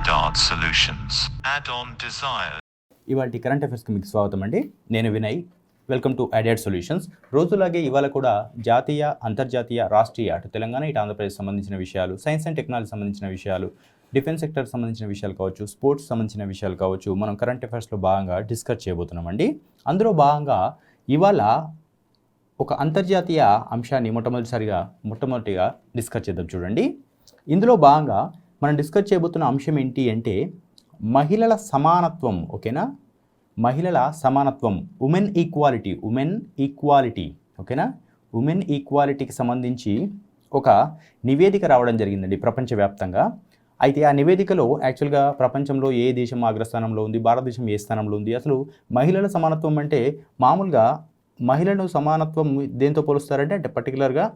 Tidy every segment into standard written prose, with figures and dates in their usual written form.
Add-on solutions. Add-on desire. ఇవాల్టి current అఫైర్స్కి మీకు స్వాగతం అండి. నేను Vinay. Welcome to Adad solutions. రోజులాగే ఇవాళ కూడా జాతీయ, అంతర్జాతీయ, రాష్ట్రీయ అటు తెలంగాణ ఇటు ఆంధ్రప్రదేశ్ సంబంధించిన విషయాలు, సైన్స్ అండ్ టెక్నాలజీ సంబంధించిన విషయాలు, డిఫెన్స్ సెక్టర్ సంబంధించిన విషయాలు కావచ్చు, స్పోర్ట్స్ సంబంధించిన విషయాలు కావచ్చు, మనం కరెంట్ అఫైర్స్లో భాగంగా డిస్కస్ చేయబోతున్నామండి. అందులో భాగంగా ఇవాళ ఒక అంతర్జాతీయ అంశాన్ని మొట్టమొదటిగా డిస్కస్ చేద్దాం. చూడండి, ఇందులో భాగంగా మనం డిస్కస్ చేయబోతున్న అంశం ఏంటి అంటే మహిళల సమానత్వం. ఓకేనా, మహిళల సమానత్వం, ఉమెన్ ఈక్వాలిటీ. ఓకేనా, ఉమెన్ ఈక్వాలిటీకి సంబంధించి ఒక నివేదిక రావడం జరిగిందండి ప్రపంచవ్యాప్తంగా. అయితే ఆ నివేదికలో యాక్చువల్గా ప్రపంచంలో ఏ దేశం అగ్రస్థానంలో ఉంది, భారతదేశం ఏ స్థానంలో ఉంది, అసలు మహిళల సమానత్వం అంటే మామూలుగా మహిళను సమానత్వం దేంతో పోలుస్తారంటే పర్టికులర్గా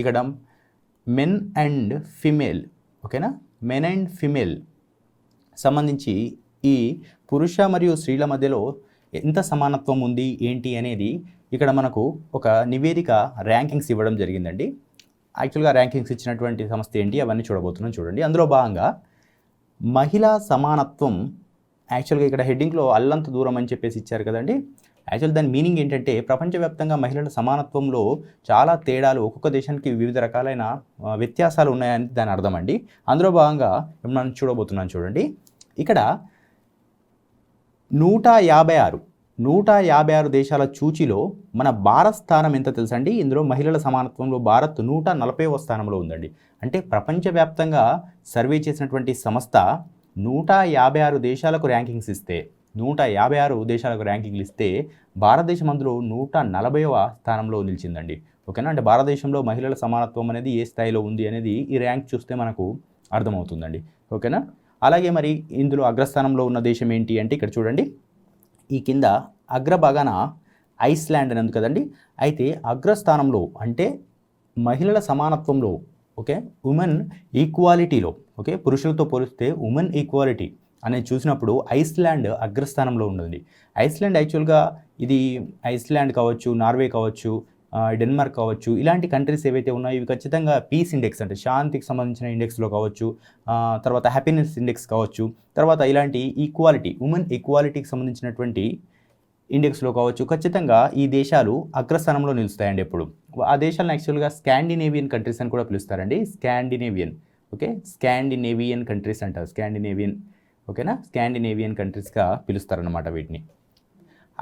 ఇక్కడ మెన్ అండ్ ఫిమేల్. ఓకేనా, మెన్ అండ్ ఫిమేల్ సంబంధించి ఈ పురుష మరియు స్త్రీల మధ్యలో ఎంత సమానత్వం ఉంది ఏంటి అనేది ఇక్కడ మనకు ఒక నివేదిక ర్యాంకింగ్స్ ఇవ్వడం జరిగిందండి. యాక్చువల్గా ర్యాంకింగ్స్ ఇచ్చినటువంటి సంస్థ ఏంటి అవన్నీ చూడబోతున్నాం. చూడండి, అందులో భాగంగా మహిళా సమానత్వం, యాక్చువల్గా ఇక్కడ హెడ్డింగ్లో అల్లంత దూరం అని చెప్పేసి ఇచ్చారు కదండి. యాక్చువల్ దాని మీనింగ్ ఏంటంటే ప్రపంచవ్యాప్తంగా మహిళల సమానత్వంలో చాలా తేడాలు, ఒక్కొక్క దేశానికి వివిధ రకాలైన వ్యత్యాసాలు ఉన్నాయని దాని అర్థం అండి. అందులో భాగంగా మనం చూడబోతున్నాం. చూడండి, ఇక్కడ 156 దేశాల సూచీలో మన భారత్ స్థానం ఎంత తెలుసండి? ఇందులో మహిళల సమానత్వంలో భారత్ 140వ స్థానంలో ఉందండి. అంటే ప్రపంచవ్యాప్తంగా సర్వే చేసినటువంటి సంస్థ 156 దేశాలకు ర్యాంకింగ్స్ ఇస్తే 156 దేశాలకు ర్యాంకింగ్లు ఇస్తే భారతదేశం అందులో 140వ స్థానంలో నిలిచిందండి. ఓకేనా, అంటే భారతదేశంలో మహిళల సమానత్వం అనేది ఏ స్థాయిలో ఉంది అనేది ఈ ర్యాంక్ చూస్తే మనకు అర్థమవుతుందండి. ఓకేనా, అలాగే మరి ఇందులో అగ్రస్థానంలో ఉన్న దేశం ఏంటి అంటే ఇక్కడ చూడండి, ఈ కింద అగ్రభాగాన ఐస్లాండ్ అని ఉంది కదండి. అయితే అగ్రస్థానంలో అంటే మహిళల సమానత్వంలో, ఓకే, ఉమెన్ ఈక్వాలిటీలో, ఓకే, పురుషులతో పోలిస్తే ఉమెన్ ఈక్వాలిటీ అనేది చూసినప్పుడు ఐస్లాండ్ అగ్రస్థానంలో ఉంటుంది. ఐస్లాండ్ యాక్చువల్గా ఇది ఐస్లాండ్ కావచ్చు, నార్వే కావచ్చు, డెన్మార్క్ కావచ్చు, ఇలాంటి కంట్రీస్ ఏవైతే ఉన్నాయో ఇవి ఖచ్చితంగా పీస్ ఇండెక్స్ అంటే శాంతికి సంబంధించిన ఇండెక్స్లో కావచ్చు, తర్వాత హ్యాపీనెస్ ఇండెక్స్ కావచ్చు, తర్వాత ఇలాంటి ఈక్వాలిటీ, ఉమెన్ ఈక్వాలిటీకి సంబంధించినటువంటి ఇండెక్స్లో కావచ్చు, ఖచ్చితంగా ఈ దేశాలు అగ్రస్థానంలో నిలుస్తాయండి ఎప్పుడు. ఆ దేశాలను యాక్చువల్గా స్కాండినేవియన్ కంట్రీస్ అని కూడా పిలుస్తారండి. స్కాండినేవియన్ కంట్రీస్ అంటారు. ఓకేనా, స్కాండినేవియన్ కంట్రీస్గా పిలుస్తారన్నమాట వీటిని.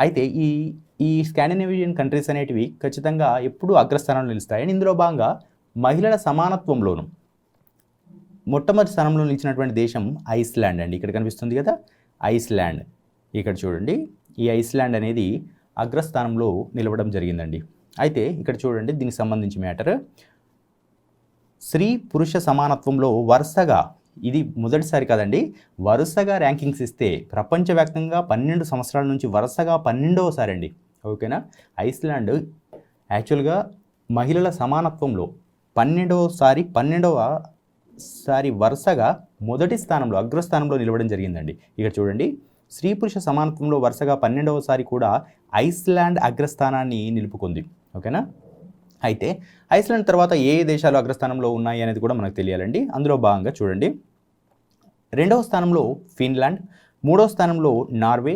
అయితే ఈ స్కాండినేవియన్ కంట్రీస్ అనేటివి ఖచ్చితంగా ఎప్పుడూ అగ్రస్థానంలో నిలుస్తాయి. ఇందులో భాగంగా మహిళల సమానత్వంలోను మొట్టమొదటి స్థానంలో నిలిచినటువంటి దేశం ఐస్లాండ్ అండి. ఇక్కడ కనిపిస్తుంది కదా ఐస్లాండ్. ఇక్కడ చూడండి, ఈ ఐస్లాండ్ అనేది అగ్రస్థానంలో నిలవడం జరిగిందండి. అయితే ఇక్కడ చూడండి, దీనికి సంబంధించి మ్యాటర్, స్త్రీ పురుష సమానత్వంలో వరుసగా, ఇది మొదటిసారి కదండి, వరుసగా ర్యాంకింగ్స్ ఇస్తే ప్రపంచవ్యాప్తంగా 12 సంవత్సరాల నుంచి వరుసగా 12వసారి అండి. ఓకేనా, ఐస్లాండ్ యాక్చువల్గా మహిళల సమానత్వంలో 12వసారి వరుసగా మొదటి స్థానంలో అగ్రస్థానంలో నిలవడం జరిగిందండి. ఇక్కడ చూడండి, స్త్రీ పురుష సమానత్వంలో వరుసగా 12వసారి కూడా ఐస్లాండ్ అగ్రస్థానాన్ని నిలుపుకుంది. ఓకేనా, అయితే ఐస్లాండ్ తర్వాత ఏ దేశాలు అగ్రస్థానంలో ఉన్నాయి అనేది కూడా మనకు తెలియాలండి. అందులో భాగంగా చూడండి, 2వ స్థానంలో ఫిన్లాండ్, 3వ స్థానంలో నార్వే,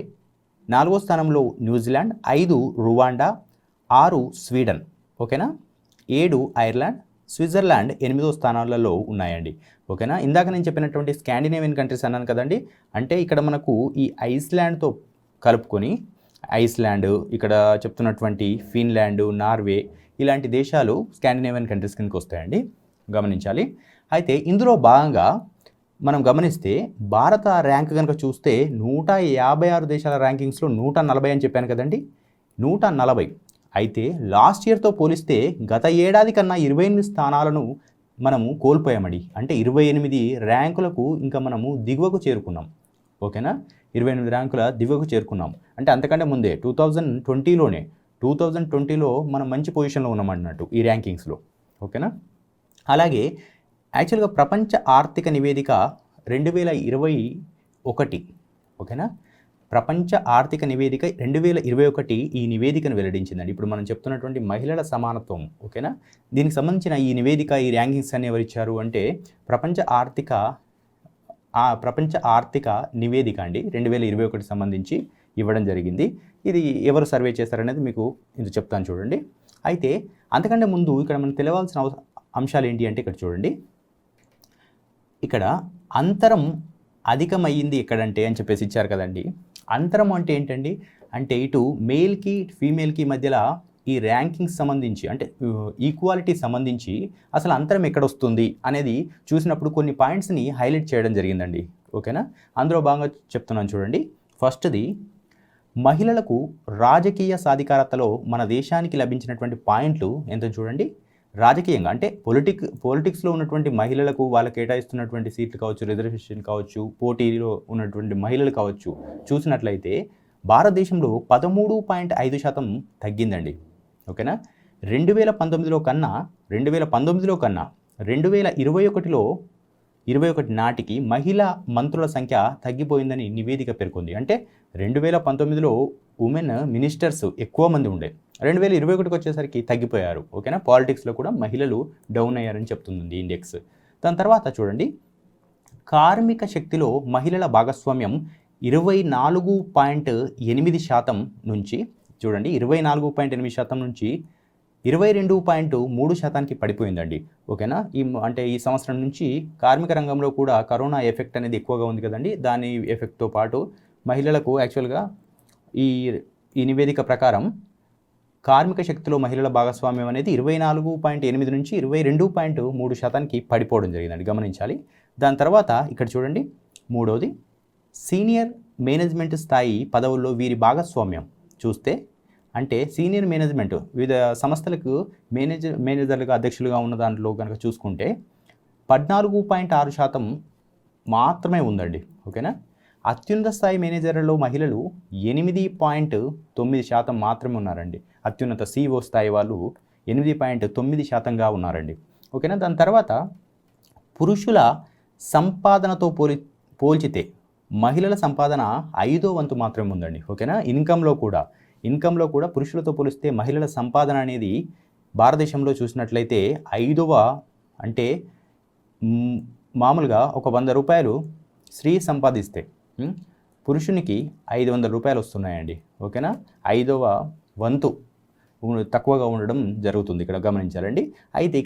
4వ స్థానంలో న్యూజిలాండ్, 5 రువాండా, 6 స్వీడన్, ఓకేనా, 7 ఐర్లాండ్, స్విట్జర్లాండ్ 8వ స్థానాలలో ఉన్నాయండి. ఓకేనా, ఇందాక నేను చెప్పినటువంటి స్కాండినేవియన్ కంట్రీస్ అన్నాను కదండి, అంటే ఇక్కడ మనకు ఈ ఐస్లాండ్తో కలుపుకొని ఐస్లాండ్, ఇక్కడ చెప్తున్నటువంటి ఫిన్లాండ్, నార్వే ఇలాంటి దేశాలు స్కాండినేవియన్ కంట్రీస్ కిందకి వస్తాయండి, గమనించాలి. అయితే ఇందులో భాగంగా మనం గమనిస్తే భారత ర్యాంక్ కనుక చూస్తే 156 దేశాల ర్యాంకింగ్స్లో 140 అని చెప్పాను కదండి, 140. అయితే లాస్ట్ ఇయర్తో పోలిస్తే గత ఏడాది కన్నా 28 స్థానాలను మనము కోల్పోయామండి. అంటే 28 ర్యాంకులకు ఇంకా మనము దిగువకు చేరుకున్నాం. ఓకేనా, 28 ర్యాంకుల దిగువకు చేరుకున్నాం. అంటే అంతకంటే ముందే 2020లో మనం మంచి పొజిషన్లో ఉన్నామన్నట్టు ఈ ర్యాంకింగ్స్లో. ఓకేనా, అలాగే యాక్చువల్గా ప్రపంచ ఆర్థిక నివేదిక 2021, ఓకేనా, ప్రపంచ ఆర్థిక నివేదిక 2021 ఈ నివేదికను వెల్లడించిందండి. ఇప్పుడు మనం చెప్తున్నటువంటి మహిళల సమానత్వం, ఓకేనా, దీనికి సంబంధించిన ఈ నివేదిక, ఈ ర్యాంకింగ్స్ అని ఎవరు ఇచ్చారు అంటే ప్రపంచ ప్రపంచ ఆర్థిక నివేదిక అండి 2021 సంబంధించి ఇవ్వడం జరిగింది. ఇది ఎవరు సర్వే చేశారనేది మీకు ఇది చెప్తాను చూడండి. అయితే అంతకంటే ముందు ఇక్కడ మనం తెలవాల్సిన అంశాలు ఏంటి అంటే ఇక్కడ చూడండి, ఇక్కడ అంతరం అధికమయ్యింది ఎక్కడంటే అని చెప్పేసి ఇచ్చారు కదండి. అంతరం అంటే ఏంటండి, అంటే ఇటు మేల్కి ఫీమేల్కి మధ్యలో ఈ ర్యాంకింగ్స్ సంబంధించి అంటే ఈక్వాలిటీ సంబంధించి అసలు అంతరం ఎక్కడ వస్తుంది అనేది చూసినప్పుడు కొన్ని పాయింట్స్ని హైలైట్ చేయడం జరిగిందండి. ఓకేనా, అందులో భాగంగా చెప్తున్నాను చూడండి. ఫస్ట్ది మహిళలకు రాజకీయ సాధికారతలో మన దేశానికి లభించినటువంటి పాయింట్లు ఎంత చూడండి. రాజకీయంగా అంటే పొలిటిక్స్లో ఉన్నటువంటి మహిళలకు వాళ్ళు కేటాయిస్తున్నటువంటి సీట్లు కావచ్చు, రిజర్వేషన్ కావచ్చు, పోటీలో ఉన్నటువంటి మహిళలు కావచ్చు చూసినట్లయితే భారతదేశంలో 13.5% తగ్గిందండి. ఓకేనా, 2019లో కన్నా 2021 నాటికి మహిళా మంత్రుల సంఖ్య తగ్గిపోయిందని నివేదిక పేర్కొంది. అంటే 2019లో ఉమెన్ మినిస్టర్స్ ఎక్కువ మంది ఉండే, 2021కి వచ్చేసరికి తగ్గిపోయారు. ఓకేనా, పాలిటిక్స్లో కూడా మహిళలు డౌన్ అయ్యారని చెప్తుంది ఇండెక్స్. దాని తర్వాత చూడండి, కార్మిక శక్తిలో మహిళల భాగస్వామ్యం 24.8% నుంచి చూడండి 24.8% నుంచి 22.3%కి పడిపోయిందండి. ఓకేనా, ఈ సంవత్సరం నుంచి కార్మిక రంగంలో కూడా కరోనా ఎఫెక్ట్ అనేది ఎక్కువగా ఉంది కదండి. దాని ఎఫెక్ట్తో పాటు మహిళలకు యాక్చువల్గా ఈ నివేదిక ప్రకారం కార్మిక శక్తిలో మహిళల భాగస్వామ్యం అనేది 24.8 నుంచి 22.3%కి పడిపోవడం జరిగిందండి, గమనించాలి. దాని తర్వాత ఇక్కడ చూడండి, మూడవది సీనియర్ మేనేజ్మెంట్ స్థాయి పదవుల్లో వీరి భాగస్వామ్యం చూస్తే, అంటే సీనియర్ మేనేజ్మెంట్ వివిధ సంస్థలకు మేనేజర్లుగా అధ్యక్షులుగా ఉన్న దాంట్లో కనుక చూసుకుంటే 14.6% మాత్రమే ఉందండి. ఓకేనా, అత్యున్నత స్థాయి మేనేజర్లలో మహిళలు 8.9% మాత్రమే ఉన్నారండి. అత్యున్నత CEO స్థాయి వాళ్ళు 8.9%గా ఉన్నారండి. ఓకేనా, దాని తర్వాత పురుషుల సంపాదనతో పోల్చితే మహిళల సంపాదన 5వ వంతు మాత్రమే ఉందండి. ఓకేనా, ఇన్కంలో కూడా పురుషులతో పోలిస్తే మహిళల సంపాదన అనేది భారతదేశంలో చూసినట్లయితే 5వ, అంటే మామూలుగా ఒక 100 రూపాయలు స్త్రీ సంపాదిస్తే పురుషునికి 500 రూపాయలు వస్తున్నాయండి. ఓకేనా, 5వ వంతు తక్కువగా ఉండడం జరుగుతుంది, ఇక్కడ గమనించాలండి. అయితే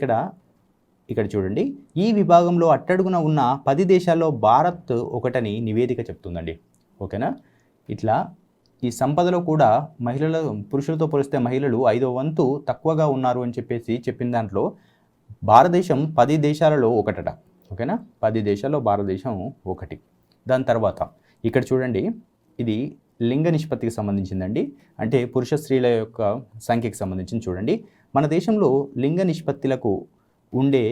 ఇక్కడ చూడండి, ఈ విభాగంలో అట్టడుగున ఉన్న 10 దేశాల్లో భారత్ ఒకటని నివేదిక చెప్తుందండి. ఓకేనా, ఇట్లా ఈ సంపదలో కూడా పురుషులతో పోలిస్తే మహిళలు 5వ వంతు తక్కువగా ఉన్నారు అని చెప్పేసి చెప్పిన దాంట్లో భారతదేశం 10 దేశాలలో ఒకటట. ఓకేనా, 10 దేశాల్లో భారతదేశం ఒకటి. దాని తర్వాత ఇక్కడ చూడండి, ఇది లింగ నిష్పత్తికి సంబంధించిందండి. అంటే పురుష స్త్రీల యొక్క సంఖ్యకి సంబంధించింది. చూడండి, మన దేశంలో లింగ నిష్పత్తులకు ఉండే,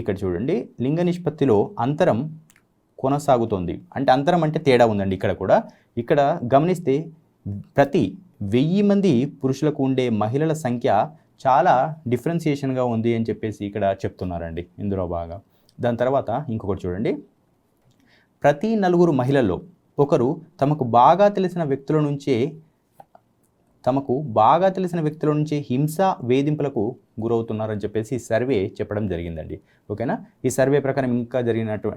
ఇక్కడ చూడండి, లింగ నిష్పత్తిలో అంతరం కొనసాగుతోంది. అంటే అంతరం అంటే తేడా ఉందండి. ఇక్కడ గమనిస్తే ప్రతి 1000 మంది పురుషులకు ఉండే మహిళల సంఖ్య చాలా డిఫరెన్సియేషన్గా ఉంది అని చెప్పేసి ఇక్కడ చెప్తున్నారండి ఇందులో బాగా. దాని తర్వాత ఇంకొకటి చూడండి, ప్రతి 4 మహిళల్లో ఒకరు తమకు బాగా తెలిసిన వ్యక్తుల నుంచి హింస వేధింపులకు గురవుతున్నారని చెప్పేసి సర్వే చెప్పడం జరిగిందండి. ఓకేనా, ఈ సర్వే ప్రకారం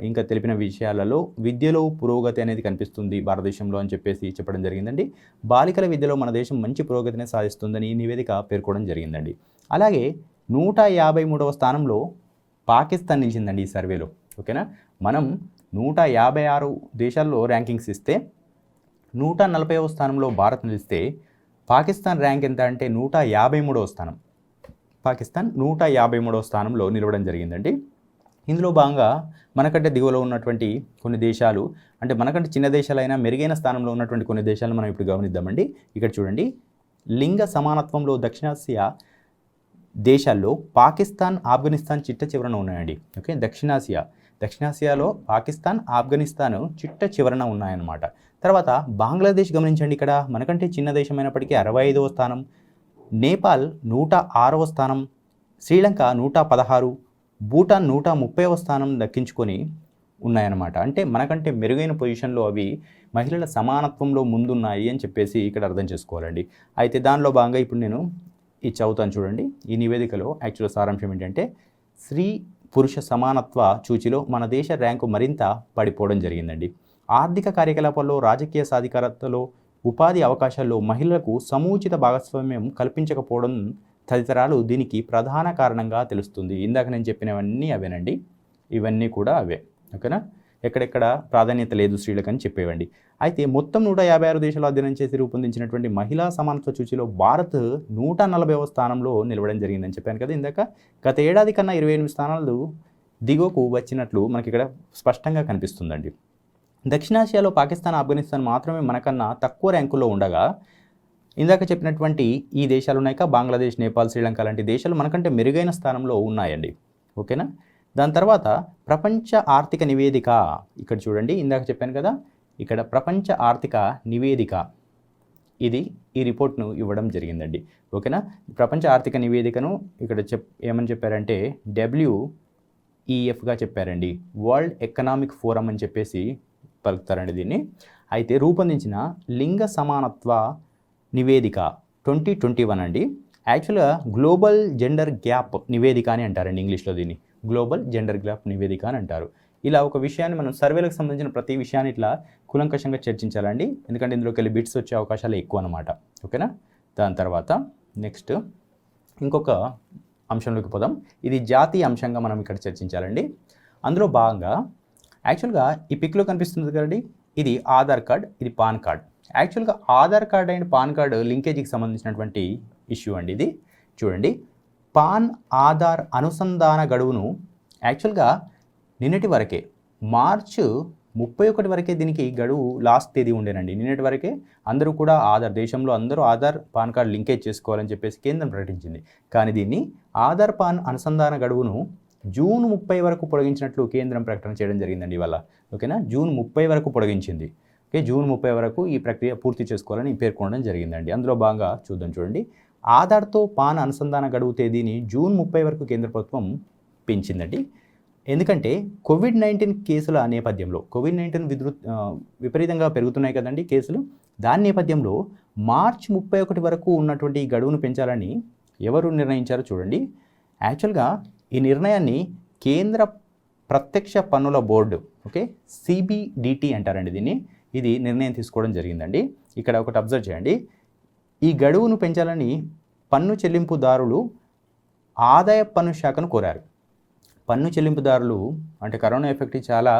ఇంకా తెలిపిన విషయాలలో విద్యలో పురోగతి అనేది కనిపిస్తుంది భారతదేశంలో అని చెప్పేసి చెప్పడం జరిగిందండి. బాలికల విద్యలో మన దేశం మంచి పురోగతిని సాధిస్తుందని ఈ నివేదిక పేర్కొనడం జరిగిందండి. అలాగే 153వ స్థానంలో పాకిస్తాన్ నిలిచిందండి ఈ సర్వేలో. ఓకేనా, మనం 156 దేశాల్లో ర్యాంకింగ్స్ ఇస్తే 140వ స్థానంలో భారత్ నిలిస్తే పాకిస్తాన్ ర్యాంక్ ఎంత అంటే 153వ స్థానం. పాకిస్తాన్ 153వ స్థానంలో నిలవడం జరిగిందండి. ఇందులో భాగంగా మనకంటే దిగువలో ఉన్నటువంటి కొన్ని దేశాలు, అంటే మనకంటే చిన్న దేశాలైనా మెరుగైన స్థానంలో ఉన్నటువంటి కొన్ని దేశాలను మనం ఇప్పుడు గమనిద్దామండి. ఇక్కడ చూడండి, లింగ సమానత్వంలో దక్షిణాసియా దేశాల్లో పాకిస్తాన్, ఆఫ్ఘనిస్తాన్ చిట్ట చివరన ఉన్నాయండి. ఓకే, దక్షిణాసియాలో పాకిస్తాన్, ఆఫ్ఘనిస్తాన్ చిట్ట చివరన ఉన్నాయన్నమాట. తర్వాత బంగ్లాదేశ్ గమనించండి, ఇక్కడ మనకంటే చిన్న దేశమైనప్పటికీ 65వ స్థానం, నేపాల్ 106వ స్థానం, శ్రీలంక 116, భూటాన్ 130వ స్థానం దక్కించుకొని ఉన్నాయన్నమాట. అంటే మనకంటే మెరుగైన పొజిషన్లో అవి మహిళల సమానత్వంలో ముందున్నాయి అని చెప్పేసి ఇక్కడ అర్థం చేసుకోవాలండి. అయితే దానిలో భాగంగా ఇప్పుడు నేను ఇది చదువుతాను చూడండి. ఈ నివేదికలో యాక్చువల్ సారాంశం ఏంటంటే, స్త్రీ పురుష సమానత్వ సూచిలో మన దేశ ర్యాంకు మరింత పడిపోవడం జరిగిందండి. ఆర్థిక కార్యకలాపాల్లో, రాజకీయ సాధికారతలో, ఉపాధి అవకాశాల్లో మహిళలకు సముచిత భాగస్వామ్యం కల్పించకపోవడం తదితరాలు దీనికి ప్రధాన కారణంగా తెలుస్తుంది. ఇందాక నేను చెప్పినవన్నీ అవేనండి, ఇవన్నీ కూడా అవే. ఓకేనా, ఎక్కడెక్కడ ప్రాధాన్యత లేదు స్త్రీలకని చెప్పేవండి. అయితే మొత్తం 156 దేశాలు అధ్యయనం చేసి రూపొందించినటువంటి మహిళా సమానత్వ సూచిలో భారత్ 140వ స్థానంలో నిలవడం జరిగిందని చెప్పాను కదా ఇందాక. గత ఏడాది కన్నా 28 స్థానాలు దిగువకు వచ్చినట్లు మనకి ఇక్కడ స్పష్టంగా కనిపిస్తుందండి. దక్షిణాసియాలో పాకిస్తాన్, ఆఫ్ఘనిస్తాన్ మాత్రమే మనకన్నా తక్కువ ర్యాంకుల్లో ఉండగా, ఇందాక చెప్పినటువంటి ఈ దేశాలు ఉన్నాయిక బంగ్లాదేశ్, నేపాల్, శ్రీలంక లాంటి దేశాలు మనకంటే మెరుగైన స్థానంలో ఉన్నాయండి. ఓకేనా, దాని తర్వాత ప్రపంచ ఆర్థిక నివేదిక, ఇక్కడ చూడండి ఇందాక చెప్పాను కదా, ఇక్కడ ప్రపంచ ఆర్థిక నివేదిక ఇది ఈ రిపోర్ట్ను ఇవ్వడం జరిగిందండి. ఓకేనా, ప్రపంచ ఆర్థిక నివేదికను ఇక్కడ ఏమని చెప్పారంటే WEFగా చెప్పారండి, వరల్డ్ ఎకనామిక్ ఫోరం అని చెప్పేసి పలుకుతారండి దీన్ని. అయితే రూపొందించిన లింగ సమానత్వ నివేదిక 2021 అండి. యాక్చువల్గా గ్లోబల్ జెండర్ గ్యాప్ నివేదిక అని అంటారండి ఇంగ్లీష్లో దీన్ని, గ్లోబల్ జెండర్ గ్యాప్ నివేదిక అని అంటారు. ఇలా ఒక విషయాన్ని మనం సర్వేలకు సంబంధించిన ప్రతి విషయాన్ని ఇట్లా కూలంకషంగా చర్చించాలండి, ఎందుకంటే ఇందులోకి వెళ్ళి బిట్స్ వచ్చే అవకాశాలు ఎక్కువ అనమాట. ఓకేనా, దాని తర్వాత నెక్స్ట్ ఇంకొక అంశంలోకి పోదాం. ఇది జాతీయ అంశంగా మనం ఇక్కడ చర్చించాలండి. అందులో భాగంగా యాక్చువల్గా ఈ పిక్లో కనిపిస్తుంది కదండి, ఇది ఆధార్ కార్డ్, ఇది పాన్ కార్డ్. యాక్చువల్గా Aadhaar card and PAN card లింకేజీకి సంబంధించినటువంటి ఇష్యూ అండి ఇది. చూడండి, పాన్ ఆధార్ అనుసంధాన గడువును యాక్చువల్గా నిన్నటి వరకే మార్చి 31 వరకే దీనికి గడువు లాస్ట్ తేదీ ఉండేనండి. నిన్నటి వరకే అందరూ కూడా దేశంలో అందరూ ఆధార్ పాన్ కార్డ్ లింకేజ్ చేసుకోవాలని చెప్పేసి కేంద్రం ప్రకటించింది. కానీ దీన్ని ఆధార్ పాన్ అనుసంధాన గడువును జూన్ 30 వరకు పొడిగించినట్లు కేంద్రం ప్రకటన చేయడం జరిగిందండి ఇవాళ. ఓకేనా, జూన్ 30 వరకు పొడిగించింది. ఓకే, జూన్ 30 వరకు ఈ ప్రక్రియ పూర్తి చేసుకోవాలని పేర్కొనడం జరిగిందండి. అందులో భాగంగా చూడండి, ఆధార్తో పాన్ అనుసంధాన గడువు తేదీని జూన్ 30 వరకు కేంద్ర ప్రభుత్వం పెంచిందండి. ఎందుకంటే కోవిడ్-19 కేసుల నేపథ్యంలో, కోవిడ్-19 విపరీతంగా పెరుగుతున్నాయి కదండి కేసులు. దాని నేపథ్యంలో మార్చి 31 వరకు ఉన్నటువంటి ఈ గడువును పెంచాలని ఎవరు నిర్ణయించారో చూడండి. యాక్చువల్గా ఈ నిర్ణయాన్ని కేంద్ర ప్రత్యక్ష పన్నుల బోర్డు, ఓకే, CBDT అంటారండి దీన్ని, ఇది నిర్ణయం తీసుకోవడం జరిగిందండి. ఇక్కడ ఒకటి అబ్జర్వ్ చేయండి, ఈ గడువును పెంచాలని పన్ను చెల్లింపుదారులు ఆదాయ పన్ను శాఖను కోరారు. పన్ను చెల్లింపుదారులు అంటే కరోనా ఎఫెక్ట్ చాలా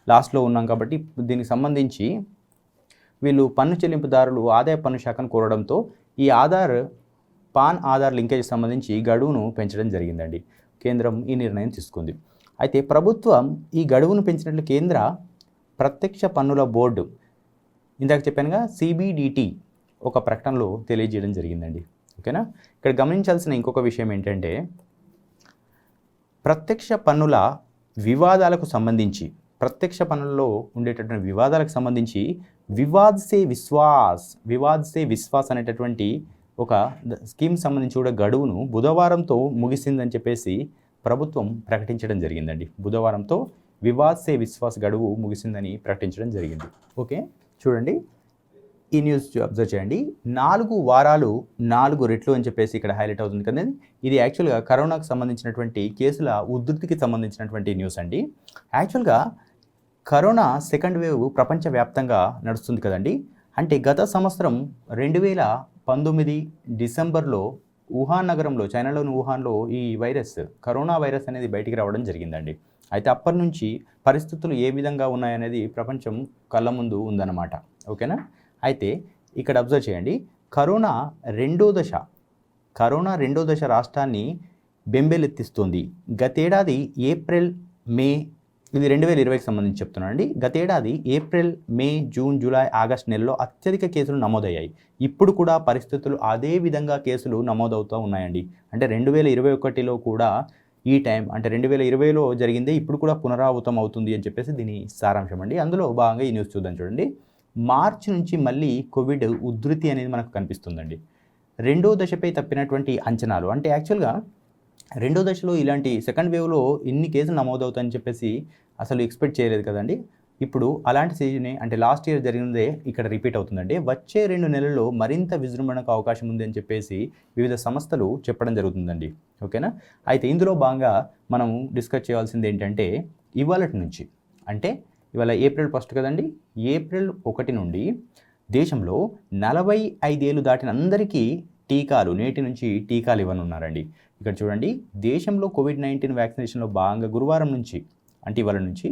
లాస్ట్లో ఉన్నాం కాబట్టి దీనికి సంబంధించి వీళ్ళు పన్ను చెల్లింపుదారులు ఆదాయ పన్ను శాఖను కోరడంతో ఈ పాన్ ఆధార్ లింకేజ్ సంబంధించి గడువును పెంచడం జరిగిందండి. కేంద్రం ఈ నిర్ణయం తీసుకుంది. అయితే ప్రభుత్వం ఈ గడువును పెంచినట్లు కేంద్ర ప్రత్యక్ష పన్నుల బోర్డు, ఇందాక చెప్పానుగా CBDT, ఒక ప్రకటనలో తెలియజేయడం జరిగిందండి. ఓకేనా, ఇక్కడ గమనించాల్సిన ఇంకొక విషయం ఏంటంటే, ప్రత్యక్ష పన్నుల వివాదాలకు సంబంధించి, ప్రత్యక్ష పన్నుల్లో ఉండేటటువంటి వివాదాలకు సంబంధించి వివాద్ సే విశ్వాస్ అనేటటువంటి ఒక స్కీమ్ సంబంధించి కూడా గడువును బుధవారంతో ముగిసిందని చెప్పేసి ప్రభుత్వం ప్రకటించడం జరిగిందండి. బుధవారంతో వివాద్ సే విశ్వాస్ గడువు ముగిసిందని ప్రకటించడం జరిగింది. ఓకే, చూడండి ఈ న్యూస్ అబ్జర్వ్ చేయండి. 4 వారాలు 4 రెట్లు అని చెప్పేసి ఇక్కడ హైలైట్ అవుతుంది కదా. ఇది యాక్చువల్గా కరోనాకు సంబంధించినటువంటి కేసుల ఉధృతికి సంబంధించినటువంటి న్యూస్ అండి. యాక్చువల్గా కరోనా సెకండ్ వేవ్ ప్రపంచవ్యాప్తంగా నడుస్తుంది కదండి. అంటే గత సంవత్సరం 2019 డిసెంబర్లో వుహాన్ నగరంలో, చైనాలోని వుహాన్లో ఈ కరోనా వైరస్ అనేది బయటికి రావడం జరిగిందండి. అయితే అప్పటి నుంచి పరిస్థితులు ఏ విధంగా ఉన్నాయనేది ప్రపంచం కళ్ళ ముందు ఉందన్నమాట. ఓకేనా, అయితే ఇక్కడ అబ్జర్వ్ చేయండి, కరోనా రెండో దశ రాష్ట్రాన్ని బెంబేలెత్తిస్తుంది. గతేడాది ఏప్రిల్ మే, ఇది 2020కి సంబంధించి చెప్తున్నాను అండి. గతేడాది April May June July August నెలలో అత్యధిక కేసులు నమోదయ్యాయి. ఇప్పుడు కూడా పరిస్థితులు అదే విధంగా కేసులు నమోదవుతూ ఉన్నాయండి. అంటే 2021లో కూడా ఈ టైం, అంటే 2020లో జరిగిందే ఇప్పుడు కూడా పునరావృతం అవుతుంది అని చెప్పేసి దీని సారాంశం అండి. అందులో భాగంగా ఈ న్యూస్ చూద్దాం. చూడండి, మార్చి నుంచి మళ్ళీ కోవిడ్ ఉధృతి అనేది మనకు కనిపిస్తుందండి. రెండో దశపై తప్పినటువంటి అంచనాలు, అంటే యాక్చువల్గా రెండో దశలో ఇలాంటి సెకండ్ వేవ్లో ఇన్ని కేసులు నమోదవుతాయని చెప్పేసి అసలు ఎక్స్పెక్ట్ చేయలేదు కదండి. ఇప్పుడు అలాంటి సీజనే అంటే లాస్ట్ ఇయర్ జరిగినదే ఇక్కడ రిపీట్ అవుతుందండి. వచ్చే 2 నెలల్లో మరింత విజృంభణకు అవకాశం ఉంది అని చెప్పేసి వివిధ సంస్థలు చెప్పడం జరుగుతుందండి. ఓకేనా? అయితే ఇందులో భాగంగా మనం డిస్కస్ చేయాల్సింది ఏంటంటే ఇవాళటి నుంచి అంటే ఇవాళ ఏప్రిల్ 1 కదండి. ఏప్రిల్ 1 నుండి దేశంలో 45 ఏళ్ళు దాటిన అందరికీ టీకాలు నేటి నుంచి టీకాలు ఇవ్వనున్నారండి. ఇక్కడ చూడండి, దేశంలో కోవిడ్-19 వ్యాక్సినేషన్లో భాగంగా గురువారం నుంచి అంటే ఇవాళ నుంచి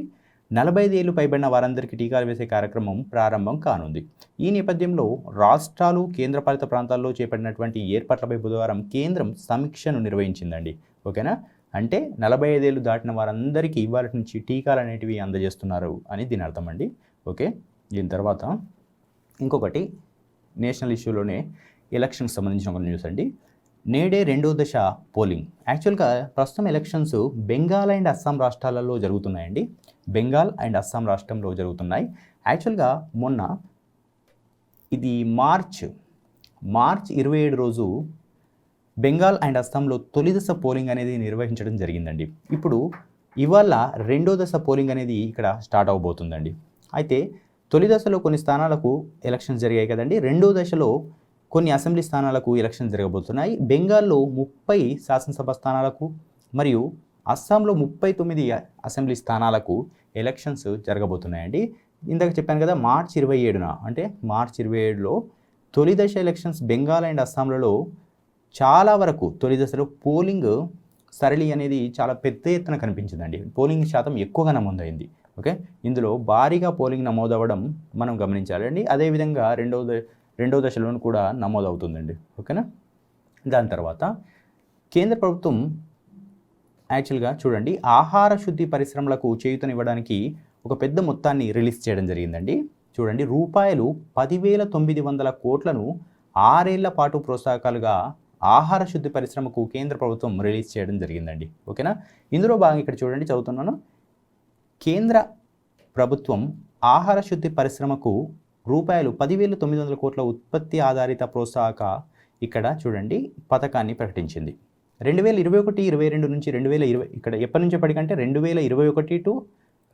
45 ఏళ్ళు పైబడిన వారందరికీ టీకాలు వేసే కార్యక్రమం ప్రారంభం కానుంది. ఈ నేపథ్యంలో రాష్ట్రాలు, కేంద్రపాలిత ప్రాంతాల్లో చేపట్టినటువంటి ఏర్పాట్లపై బుధవారం కేంద్రం సమీక్షను నిర్వహించిందండి. ఓకేనా? అంటే 45 ఏళ్ళు దాటిన వారందరికీ ఇవాళ నుంచి టీకాలు అనేటివి అందజేస్తున్నారు అని దీని అర్థం అండి. ఓకే, దీని తర్వాత ఇంకొకటి నేషనల్ ఇష్యూలోనే ఎలక్షన్కి సంబంధించిన ఒక న్యూస్ అండి. నేడే 2వ దశ పోలింగ్. యాక్చువల్గా ప్రస్తుతం ఎలక్షన్స్ బెంగాల్ అండ్ అస్సాం రాష్ట్రాలలో జరుగుతున్నాయండి. బెంగాల్ అండ్ అస్సాం రాష్ట్రంలో జరుగుతున్నాయి. యాక్చువల్గా మొన్న ఇది మార్చ్ 27 రోజు బెంగాల్ అండ్ అస్సాంలో తొలి దశ పోలింగ్ అనేది నిర్వహించడం జరిగిందండి. ఇప్పుడు ఇవాళ 2వ దశ పోలింగ్ అనేది ఇక్కడ స్టార్ట్ అవబోతుందండి. అయితే తొలి దశలో కొన్ని స్థానాలకు ఎలక్షన్స్ జరిగాయి కదండి. 2వ దశలో కొన్ని అసెంబ్లీ స్థానాలకు ఎలక్షన్స్ జరగబోతున్నాయి. బెంగాల్లో 30 శాసనసభ స్థానాలకు మరియు అస్సాంలో 39 అసెంబ్లీ స్థానాలకు ఎలక్షన్స్ జరగబోతున్నాయండి. ఇందాక చెప్పాను కదా, మార్చి 27న అంటే మార్చి 27లో తొలి దశ ఎలక్షన్స్ బెంగాల్ అండ్ అస్సాంలలో చాలా వరకు తొలి దశలో పోలింగ్ సరళి అనేది చాలా పెద్ద ఎత్తున కనిపించిందండి. పోలింగ్ శాతం ఎక్కువగా నమోదైంది. ఓకే, ఇందులో భారీగా పోలింగ్ నమోదవ్వడం మనం గమనించాలండి. అదేవిధంగా రెండవ దశలోనూ కూడా నమోదవుతుందండి. ఓకేనా? దాని తర్వాత కేంద్ర ప్రభుత్వం యాక్చువల్గా చూడండి, ఆహార శుద్ధి పరిశ్రమలకు చేయూతనివ్వడానికి ఒక పెద్ద మొత్తాన్ని రిలీజ్ చేయడం జరిగిందండి. చూడండి, రూపాయలు 10,900 కోట్లను 6 ఏళ్ల పాటు ప్రోత్సాహకాలుగా ఆహార శుద్ధి పరిశ్రమకు కేంద్ర ప్రభుత్వం రిలీజ్ చేయడం జరిగిందండి. ఓకేనా? ఇందులో భాగంగా ఇక్కడ చూడండి, చదువుతున్నాను. కేంద్ర ప్రభుత్వం ఆహార శుద్ధి పరిశ్రమకు రూపాయలు 10,900 కోట్ల ఉత్పత్తి ఆధారిత ప్రోత్సాహక ఇక్కడ చూడండి పథకాన్ని ప్రకటించింది. 2021-22 నుంచి 2020 ఇక్కడ ఎప్పటి నుంచి ఎప్పటికంటే 2021 టు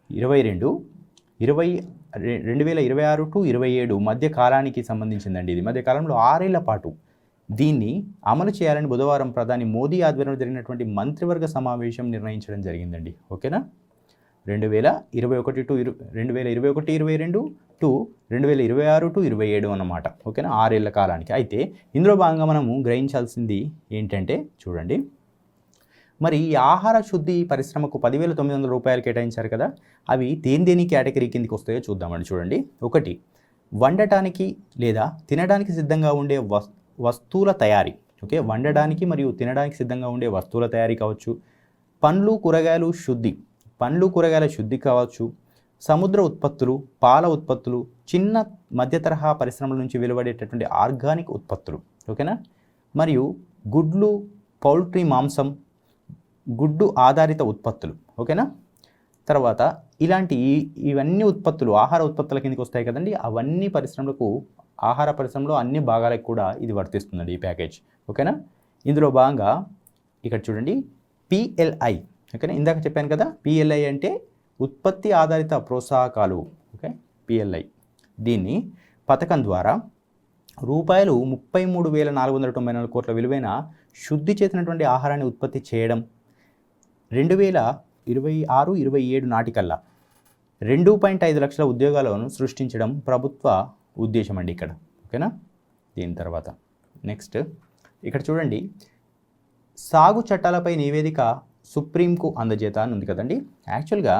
22, 2026 టు 27 మధ్య కాలానికి సంబంధించిందండి. ఇది మధ్య కాలంలో 6 ఏళ్ల పాటు దీన్ని అమలు చేయాలని బుధవారం ప్రధాని మోదీ ఆధ్వర్యంలో జరిగినటువంటి మంత్రివర్గ సమావేశం నిర్ణయించడం జరిగిందండి. ఓకేనా? 2021 టు 2021-22 టు 2026 టు 27 అన్నమాట. ఓకేనా? 6 ఏళ్ల కాలానికి. అయితే ఇందులో భాగంగా మనము గ్రహించాల్సింది ఏంటంటే చూడండి, మరి ఈ ఆహార శుద్ధి పరిశ్రమకు 10,900 రూపాయలు కేటాయించారు కదా, అవి దేని కేటగిరీ కిందకి వస్తాయో చూద్దామండి. చూడండి, 1 వండటానికి లేదా తినడానికి సిద్ధంగా ఉండే వస్తువుల తయారీ. ఓకే, వండడానికి మరియు తినడానికి సిద్ధంగా ఉండే వస్తువుల తయారీ కావచ్చు, పండ్లు కూరగాయల శుద్ధి కావచ్చు, సముద్ర ఉత్పత్తులు, పాల ఉత్పత్తులు, చిన్న మధ్య తరహా పరిశ్రమల నుంచి వెలువడేటటువంటి ఆర్గానిక్ ఉత్పత్తులు. ఓకేనా? మరియు గుడ్లు, పౌల్ట్రీ మాంసం, గుడ్డు ఆధారిత ఉత్పత్తులు. ఓకేనా? తర్వాత ఇలాంటి ఇవన్నీ ఉత్పత్తులు ఆహార ఉత్పత్తుల కిందకి వస్తాయి కదండి. అవన్నీ పరిశ్రమలకు, ఆహార పరిశ్రమలో అన్ని భాగాలకు కూడా ఇది వర్తిస్తుందండి ఈ ప్యాకేజ్. ఓకేనా? ఇందులో భాగంగా ఇక్కడ చూడండి, PLI. ఓకేనా? ఇందాక చెప్పాను కదా, PLI అంటే ఉత్పత్తి ఆధారిత ప్రోత్సాహకాలు. Okay, PLI. దీన్ని పథకం ద్వారా రూపాయలు 33,494 కోట్ల విలువైన శుద్ధి చేసినటువంటి ఆహారాన్ని ఉత్పత్తి చేయడం, 2026-27 నాటికల్లా 2.5 లక్షల ఉద్యోగాలను సృష్టించడం ప్రభుత్వ ఉద్దేశం అండి ఇక్కడ. ఓకేనా? దీని తర్వాత నెక్స్ట్ ఇక్కడ చూడండి, సాగు చట్టాలపై నివేదిక సుప్రీంకు అందజేత అని ఉంది కదండి. యాక్చువల్గా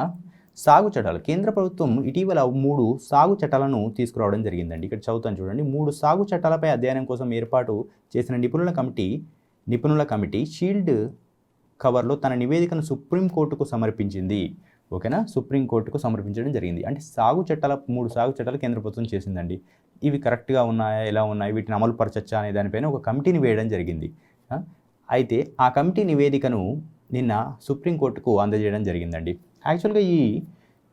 సాగు చట్టాలు కేంద్ర ప్రభుత్వం ఇటీవల 3 సాగు చట్టాలను తీసుకురావడం జరిగిందండి. ఇక్కడ చదువుతాను చూడండి. 3 సాగు చట్టాలపై అధ్యయనం కోసం ఏర్పాటు చేసిన నిపుణుల కమిటీ షీల్డ్ కవర్లో తన నివేదికను సుప్రీంకోర్టుకు సమర్పించింది. ఓకేనా? సుప్రీంకోర్టుకు సమర్పించడం జరిగింది. అంటే 3 సాగు చట్టాలు కేంద్ర ప్రభుత్వం చేసిందండి. ఇవి కరెక్ట్గా ఉన్నాయా, ఎలా ఉన్నాయి, వీటిని అమలు పరచచ్చా అనే దానిపైన ఒక కమిటీని వేయడం జరిగింది. అయితే ఆ కమిటీ నివేదికను నిన్న సుప్రీంకోర్టుకు అందజేయడం జరిగిందండి. యాక్చువల్గా ఈ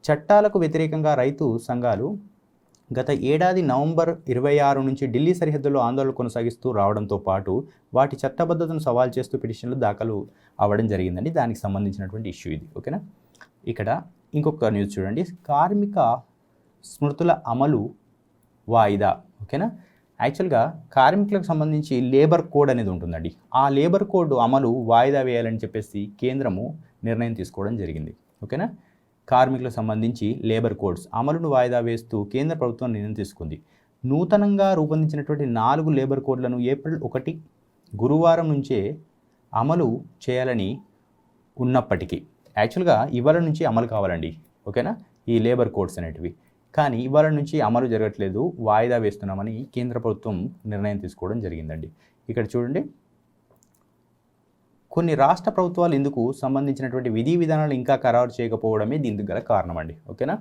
చట్టాలకు వ్యతిరేకంగా రైతు సంఘాలు గత ఏడాది నవంబర్ 26 నుంచి ఢిల్లీ సరిహద్దుల్లో ఆందోళన కొనసాగిస్తూ రావడంతో పాటు వాటి చట్టబద్ధతను సవాల్ చేస్తూ పిటిషన్లు దాఖలు అవ్వడం జరిగిందండి. దానికి సంబంధించినటువంటి ఇష్యూ ఇది. ఓకేనా? ఇక్కడ ఇంకొక న్యూస్ చూడండి, కార్మిక స్మృతుల అమలు వాయిదా. ఓకేనా. యాక్చువల్గా కార్మికులకు సంబంధించి లేబర్ కోడ్ అనేది ఉంటుందండి. ఆ లేబర్ కోడ్ అమలు వాయిదా వేయాలని చెప్పేసి కేంద్రము నిర్ణయం తీసుకోవడం జరిగింది. ఓకేనా. కార్మికులకు సంబంధించి లేబర్ కోడ్స్ అమలును వాయిదా వేస్తూ కేంద్ర ప్రభుత్వం నిర్ణయం తీసుకుంది. నూతనంగా రూపొందించినటువంటి 4 లేబర్ కోడ్లను ఏప్రిల్ 1 గురువారం నుంచే అమలు చేయాలని ఉన్నప్పటికీ యాక్చువల్గా ఇవాళ నుంచి అమలు కావాలండి. ఓకేనా, ఈ లేబర్ కోడ్స్ అనేటివి. కానీ ఇవాళ నుంచి అమలు జరగట్లేదు, వాయిదా వేస్తున్నామని కేంద్ర ప్రభుత్వం నిర్ణయం తీసుకోవడం జరిగిందండి. ఇక్కడ చూడండి, కొన్ని రాష్ట్ర ప్రభుత్వాలు ఇందుకు సంబంధించినటువంటి విధి విధానాలు ఇంకా ఖరారు చేయకపోవడమే దీనికి గల కారణం అండి. ఓకేనా.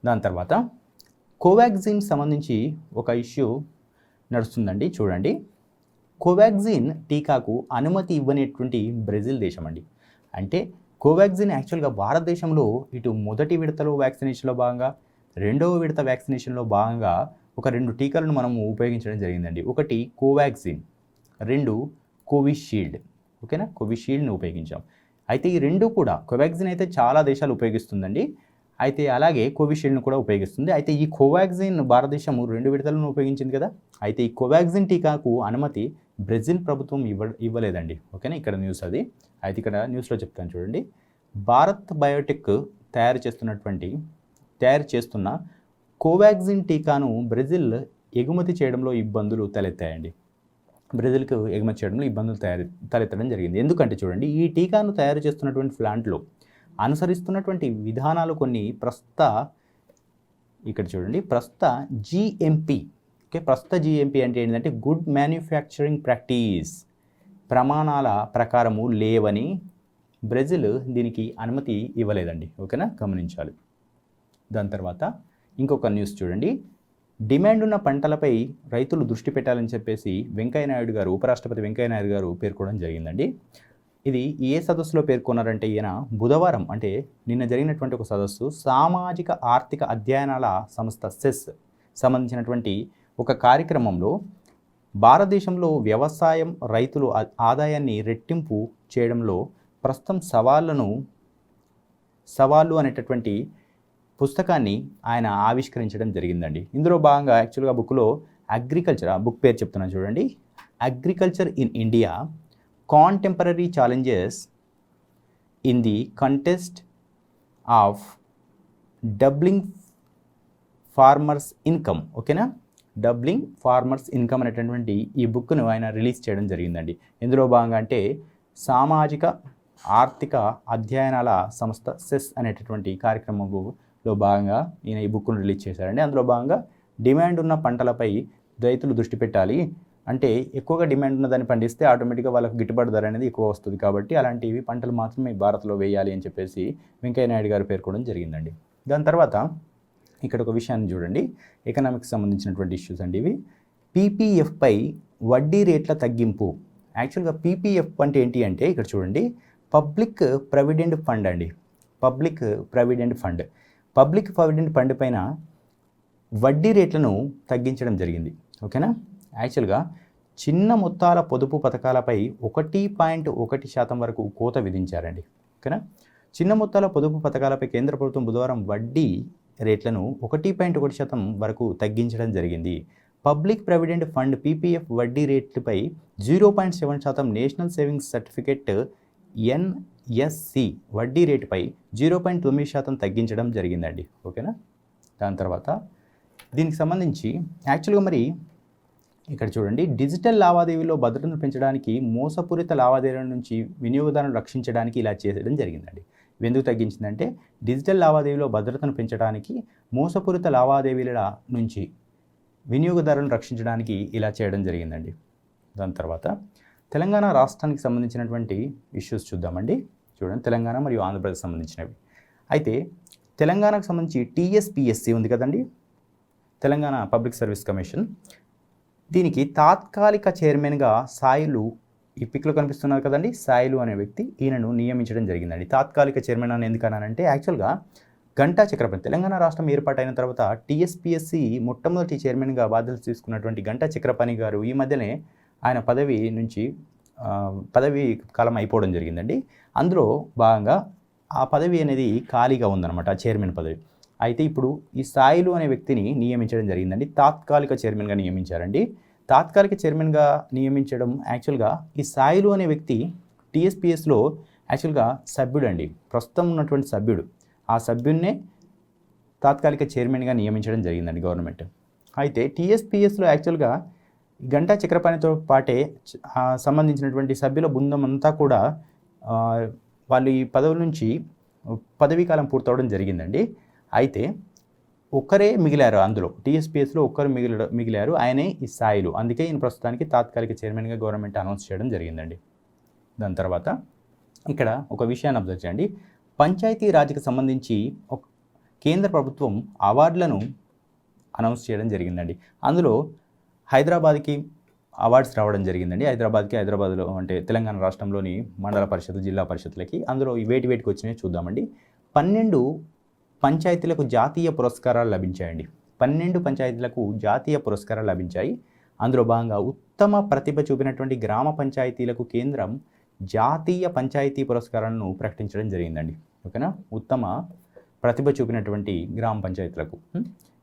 దాని తర్వాత కోవాక్సిన్ సంబంధించి ఒక ఇష్యూ నడుస్తుందండి. చూడండి, కోవాక్సిన్ టీకాకు అనుమతి ఇవ్వనేటువంటి బ్రెజిల్ దేశం అండి. అంటే కోవాక్సిన్ యాక్చువల్గా భారతదేశంలో ఇటు మొదటి విడతలో వ్యాక్సినేషన్లో భాగంగా, రెండవ విడత వ్యాక్సినేషన్లో భాగంగా ఒక 2 టీకాలను మనము ఉపయోగించడం జరిగిందండి. ఒకటి కోవాక్సిన్, 2 కోవిషీల్డ్. ఓకేనా, కోవిషీల్డ్ని ఉపయోగించాం. అయితే ఈ 2 కూడా, కోవాక్సిన్ అయితే చాలా దేశాలు ఉపయోగిస్తుందండి, అయితే అలాగే కోవిషీల్డ్ను కూడా ఉపయోగిస్తుంది. అయితే ఈ కోవాక్సిన్ భారతదేశం 2 విడతలను ఉపయోగించింది కదా. అయితే ఈ కోవాక్సిన్ టీకాకు అనుమతి బ్రెజిల్ ప్రభుత్వం ఇవ్వలేదండి. ఓకేనా, ఇక్కడ న్యూస్ అది. అయితే ఇక్కడ న్యూస్లో చెప్తాను చూడండి, భారత్ బయోటెక్ తయారు చేస్తున్న కోవాక్సిన్ టీకాను బ్రెజిల్ ఎగుమతి చేయడంలో ఇబ్బందులు తలెత్తాయండి. బ్రెజిల్కు ఎగుమతి చేయడంలో ఇబ్బందులు తలెత్తడం జరిగింది. ఎందుకంటే చూడండి, ఈ టీకాను తయారు చేస్తున్నటువంటి ప్లాంట్లో అనుసరిస్తున్నటువంటి విధానాలు కొన్ని ఇక్కడ చూడండి, జిఎంపి. ఓకే, జిఎంపి అంటే ఏంటంటే గుడ్ మ్యానుఫ్యాక్చరింగ్ ప్రాక్టీస్ ప్రమాణాల ప్రకారము లేవని బ్రెజిల్ దీనికి అనుమతి ఇవ్వలేదండి. ఓకేనా, గమనించాలి. దాని తర్వాత ఇంకొక న్యూస్ చూడండి, డిమాండ్ ఉన్న పంటలపై రైతులు దృష్టి పెట్టాలని చెప్పేసి వెంకయ్యనాయుడు గారు, ఉపరాష్ట్రపతి వెంకయ్యనాయుడు గారు పేర్కొనడం జరిగిందండి. ఇది ఏ సదస్సులో పేర్కొన్నారంటే, ఈయన బుధవారం అంటే నిన్న జరిగినటువంటి ఒక సదస్సు, సామాజిక ఆర్థిక అధ్యయనాల సంస్థ సెస్ సంబంధించినటువంటి ఒక కార్యక్రమంలో భారతదేశంలో వ్యవసాయం, రైతులు ఆదాయాన్ని రెట్టింపు చేయడంలో ప్రస్తుతం సవాళ్ళు అనేటటువంటి పుస్తకాన్ని ఆయన ఆవిష్కరించడం జరిగిందండి. ఇందులో భాగంగా యాక్చువల్గా బుక్లో అగ్రికల్చర్, ఆ బుక్ పేరు చెప్తున్నాను చూడండి, agriculture in India contemporary challenges in the contest of doubling farmers income. ఓకేనా, డబ్లింగ్ ఫార్మర్స్ ఇన్కమ్ అనేటటువంటి ఈ బుక్ను ఆయన రిలీజ్ చేయడం జరిగిందండి. ఇందులో భాగంగా అంటే సామాజిక ఆర్థిక అధ్యయనాల సంస్థ సెస్ అనేటటువంటి కార్యక్రమంలో భాగంగా ఈయన ఈ బుక్ను రిలీజ్ చేశారండి. అందులో భాగంగా డిమాండ్ ఉన్న పంటలపై రైతులు దృష్టి పెట్టాలి, అంటే ఎక్కువగా డిమాండ్ ఉన్న దాన్ని పండిస్తే ఆటోమేటిక్గా వాళ్ళకు గిట్టుబాటు ధర అనేది ఎక్కువ వస్తుంది, కాబట్టి అలాంటివి పంటలు మాత్రమే భారత్లో వేయాలి అని చెప్పేసి వెంకయ్యనాయుడు గారు పేర్కొనడం జరిగిందండి. దాని తర్వాత ఇక్కడ ఒక విషయాన్ని చూడండి, ఎకనామిక్స్ సంబంధించినటువంటి ఇష్యూస్ అండి ఇవి. పీపీఎఫ్పై వడ్డీ రేట్ల తగ్గింపు. యాక్చువల్గా పీపీఎఫ్ అంటే ఏంటి అంటే ఇక్కడ చూడండి, పబ్లిక్ ప్రావిడెంట్ ఫండ్ అండి. పబ్లిక్ ప్రావిడెంట్ ఫండ్ పైన వడ్డీ రేట్లను తగ్గించడం జరిగింది. ఓకేనా, యాక్చువల్గా చిన్న మొత్తాల పొదుపు పథకాలపై 1.1% వరకు కోత విధించారండి. ఓకేనా, చిన్న మొత్తాల పొదుపు పథకాలపై కేంద్ర ప్రభుత్వం బుధవారం వడ్డీ రేట్లను 1.1% వరకు తగ్గించడం జరిగింది. పబ్లిక్ ప్రావిడెంట్ ఫండ్ పీపీఎఫ్ వడ్డీ రేట్లపై 0.7%, నేషనల్ సేవింగ్స్ సర్టిఫికేట్ ఎన్ఎస్సి వడ్డీ రేటుపై 0.9% తగ్గించడం జరిగిందండి. ఓకేనా, దాని తర్వాత దీనికి సంబంధించి యాక్చువల్గా మరి ఇక్కడ చూడండి, డిజిటల్ లావాదేవీలో భద్రతను పెంచడానికి, మోసపూరిత లావాదేవీల నుంచి వినియోగదారులను రక్షించడానికి ఇలా చేయడం జరిగిందండి. ఎందుకు తగ్గించిందంటే డిజిటల్ లావాదేవీలో భద్రతను పెంచడానికి, మోసపూరిత లావాదేవీల నుంచి వినియోగదారులను రక్షించడానికి ఇలా చేయడం జరిగిందండి. దాని తర్వాత తెలంగాణ రాష్ట్రానికి సంబంధించినటువంటి ఇష్యూస్ చూద్దామండి. చూడండి, తెలంగాణ మరియు ఆంధ్రప్రదేశ్ సంబంధించినవి. అయితే తెలంగాణకు సంబంధించి టీఎస్పీఎస్సీ ఉంది కదండి, తెలంగాణ పబ్లిక్ సర్వీస్ కమిషన్. దీనికి తాత్కాలిక చైర్మన్గా సాయిలు, ఈ పిక్లో కనిపిస్తున్నారు కదండి, సాయిలు అనే వ్యక్తి, ఈయనను నియమించడం జరిగిందండి. తాత్కాలిక చైర్మన్ అని ఎందుకన్నానంటే యాక్చువల్గా గంటా చక్రపాణి, తెలంగాణ రాష్ట్రం ఏర్పాటైన తర్వాత టీఎస్పీఎస్సీ మొట్టమొదటి చైర్మన్గా బాధ్యతలు తీసుకున్నటువంటి గంటా చక్రపాణి గారు ఈ మధ్యనే ఆయన పదవి కాలం అయిపోవడం జరిగిందండి. అందులో భాగంగా ఆ పదవి అనేది ఖాళీగా ఉందన్నమాట, ఆ చైర్మన్ పదవి. అయితే ఇప్పుడు ఈ సాయిలు అనే వ్యక్తిని నియమించడం జరిగిందండి. తాత్కాలిక చైర్మన్గా నియమించారండి. తాత్కాలిక చైర్మన్గా నియమించడం యాక్చువల్గా ఈ సాయిలు అనే వ్యక్తి టీఎస్పీఎస్లో యాక్చువల్గా సభ్యుడండి, ప్రస్తుతం ఉన్నటువంటి సభ్యుడు. ఆ సభ్యున్నే తాత్కాలిక చైర్మన్గా నియమించడం జరిగిందండి గవర్నమెంట్. అయితే టీఎస్పీఎస్లో యాక్చువల్గా గంటా చక్రపాణితో పాటే సంబంధించినటువంటి సభ్యుల బృందం అంతా కూడా వాళ్ళు ఈ పదవుల నుంచి పదవీకాలం పూర్తవడం జరిగిందండి. అయితే ఒక్కరే మిగిలారు, అందులో టీఎస్పీఎస్లో ఒక్కరు మిగిలారు, ఆయనే ఈ సాయిలు. అందుకే ఈయన ప్రస్తుతానికి తాత్కాలిక చైర్మన్గా గవర్నమెంట్ అనౌన్స్ చేయడం జరిగిందండి. దాని తర్వాత ఇక్కడ ఒక విషయాన్ని అబ్జర్వ్ చేయండి. పంచాయతీ రాజ్కి సంబంధించి కేంద్ర ప్రభుత్వం అవార్డులను అనౌన్స్ చేయడం జరిగిందండి. అందులో హైదరాబాద్కి అవార్డ్స్ రావడం జరిగిందండి. హైదరాబాద్లో అంటే తెలంగాణ రాష్ట్రంలోని మండల పరిషత్, జిల్లా పరిషత్లకి. అందులో వేటికి వచ్చినాయో చూద్దామండి. 12 పంచాయతీలకు జాతీయ పురస్కారాలు లభించాయండి. 12 పంచాయతీలకు జాతీయ పురస్కారాలు లభించాయి. అందులో భాగంగా ఉత్తమ ప్రతిభ చూపినటువంటి గ్రామ పంచాయతీలకు కేంద్రం జాతీయ పంచాయతీ పురస్కారాలను ప్రకటించడం జరిగిందండి. ఓకేనా? ఉత్తమ ప్రతిభ చూపినటువంటి గ్రామ పంచాయతీలకు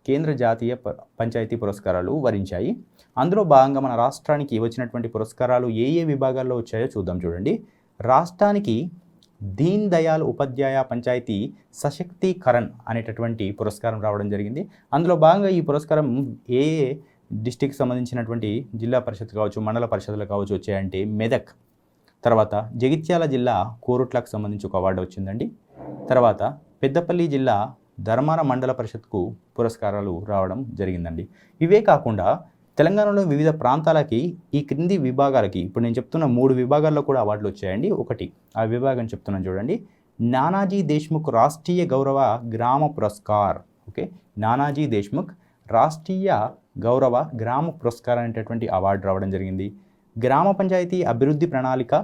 కేంద్ర జాతీయ పంచాయతీ పురస్కారాలు వరించాయి. అందులో భాగంగా మన రాష్ట్రానికి వచ్చినటువంటి పురస్కారాలు ఏ విభాగాల్లో వచ్చాయో చూద్దాం. చూడండి, రాష్ట్రానికి దీన్ దయాళ్ ఉపాధ్యాయ పంచాయతీ సశక్తీకరణ్ అనేటటువంటి పురస్కారం రావడం జరిగింది. అందులో భాగంగా ఈ పురస్కారం ఏ డిస్టిక్కి సంబంధించినటువంటి జిల్లా పరిషత్ కావచ్చు, మండల పరిషత్లు కావచ్చు వచ్చాయంటే మెదక్, తర్వాత జగిత్యాల జిల్లా కోరుట్లకు సంబంధించి ఒక అవార్డు వచ్చిందండి. తర్వాత పెద్దపల్లి జిల్లా ధర్మార మండల పరిషత్కు పురస్కారాలు రావడం జరిగిందండి. ఇవే కాకుండా తెలంగాణలో వివిధ ప్రాంతాలకి ఈ క్రింది విభాగాలకి ఇప్పుడు నేను చెప్తున్న 3 విభాగాల్లో కూడా అవార్డులు వచ్చాయండి. ఒకటి ఆ విభాగం చెప్తున్నాను చూడండి, నానాజీ దేశ్ముఖ్ రాష్ట్రీయ గౌరవ గ్రామ పురస్కార్. ఓకే, నానాజీ దేశ్ముఖ్ రాష్ట్రీయ గౌరవ గ్రామ పురస్కార్ అనేటటువంటి అవార్డు రావడం జరిగింది. గ్రామ పంచాయతీ అభివృద్ధి ప్రణాళిక